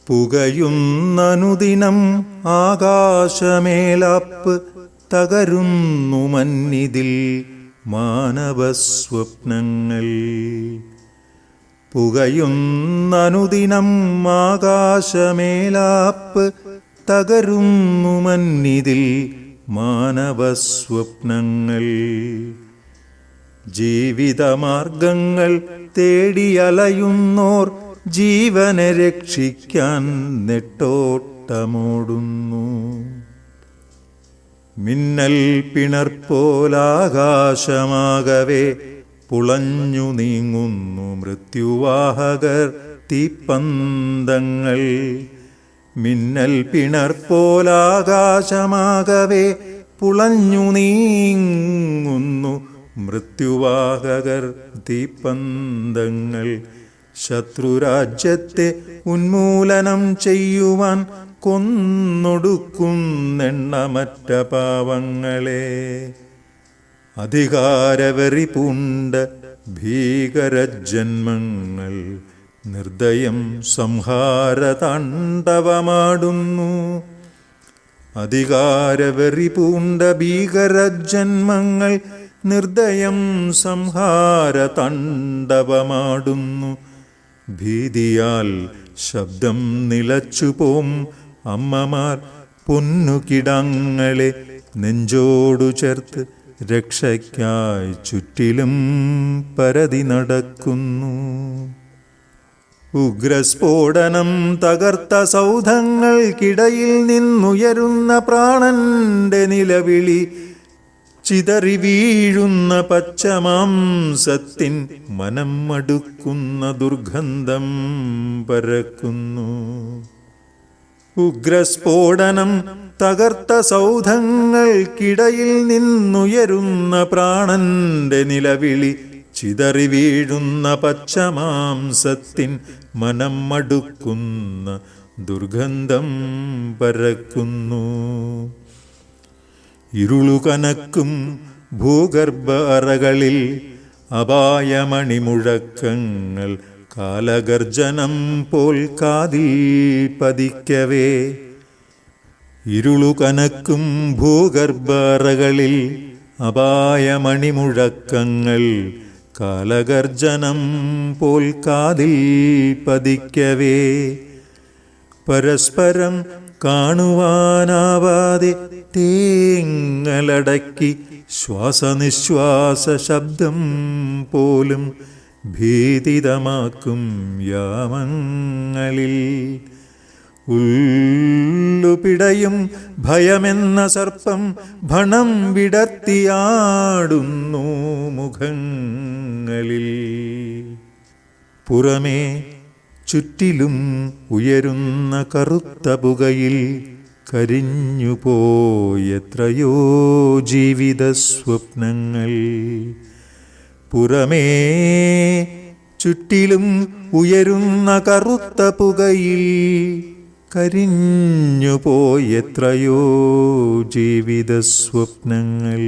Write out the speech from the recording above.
പുകയുന്നനുദിനം ആകാശമേലാപ്പ് തകരുന്നു മന്നിതിൽ മാനവസ്വപ്നങ്ങൾ. പുകയുന്നനുദിനം ആകാശമേലാപ്പ് തകരുന്നു മന്നിതിൽ മാനവസ്വപ്നങ്ങൾ. ജീവിതമാർഗങ്ങൾ തേടിയലയുന്നോർ ജീവനെ രക്ഷിക്കാൻ നെട്ടോട്ടമോടുന്നു. മിന്നൽ പിണർപ്പോലാകാശമാകവേ പുളഞ്ഞു നീങ്ങുന്നു മൃത്യുവാഹകർ തീപ്പന്തങ്ങൾ. മിന്നൽ പിണർപ്പോലാകാശമാകവേ പുളഞ്ഞു നീങ്ങുന്നു മൃത്യുവാഹകർ തീപ്പന്തങ്ങൾ. ശത്രുരാജ്യത്തെ ഉന്മൂലനം ചെയ്യുവാൻ കൊന്നൊടുക്കുന്നെണ്ണമറ്റ പാവങ്ങളെ. അധികാരവെറി പൂണ്ട ഭീകരജന്മങ്ങൾ നിർദ്ദയം സംഹാരതാണ്ഡവമാടുന്നു. അധികാരവെറി പൂണ്ട ഭീകരജന്മങ്ങൾ നിർദ്ദയം സംഹാരതാണ്ഡവമാടുന്നു. ഭീതിയാൽ ശബ്ദം നിലച്ചുപോം അമ്മമാർ പൊന്നുകിടങ്ങളെ നെഞ്ചോടു ചേർത്ത് രക്ഷയ്ക്കായി ചുറ്റിലും പരതി നടക്കുന്നു. ഉഗ്രസ്ഫോടനം തകർത്ത സൗധങ്ങൾക്കിടയിൽ നിന്നുയരുന്ന പ്രാണന്റെ നിലവിളി ചിതറി വീഴുന്ന പച്ചമാംസത്തിൻ മനം മടുക്കുന്ന ദുർഗന്ധം പരക്കുന്നു. ഉഗ്രസ്ഫോടനം തകർത്ത സൗധങ്ങൾക്കിടയിൽ നിന്നുയരുന്ന പ്രാണന്റെ നിലവിളി ചിതറി വീഴുന്ന പച്ചമാംസത്തിൻ മനം മടുക്കുന്ന ദുർഗന്ധം പരക്കുന്നു. ഇരുളുകനക്കും ഭൂഗർഭ അറകളിൽ അപായമണിമുഴക്കങ്ങൾ കാലഗർജനം പോൽ കാതിൽ പതിക്കവേ. ഇരുളുകനക്കും ഭൂഗർഭ അറകളിൽ അപായമണിമുഴക്കങ്ങൾ കാലഗർജനം പോൽ കാതിൽ പതിക്കവേ. പരസ്പരം കാണുവാനാവാതെ തേങ്ങലടക്കി ശ്വാസനിശ്വാസ ശബ്ദം പോലും ഭീതിതമാക്കും യാമങ്ങളിൽ. ഉള്ളുപിടയും ഭയമെന്ന സർപ്പം ഭണം വിടർത്തിയാടുന്നു മുഖങ്ങളിൽ. പുറമേ ചുറ്റിലും ഉയരുന്ന കറുത്ത പുകയിൽ കരിഞ്ഞുപോയെത്രയോ ജീവിത സ്വപ്നങ്ങൾ. പുറമേ ചുറ്റിലും ഉയരുന്ന കറുത്ത പുകയിൽ കരിഞ്ഞുപോയെത്രയോ ജീവിത സ്വപ്നങ്ങൾ.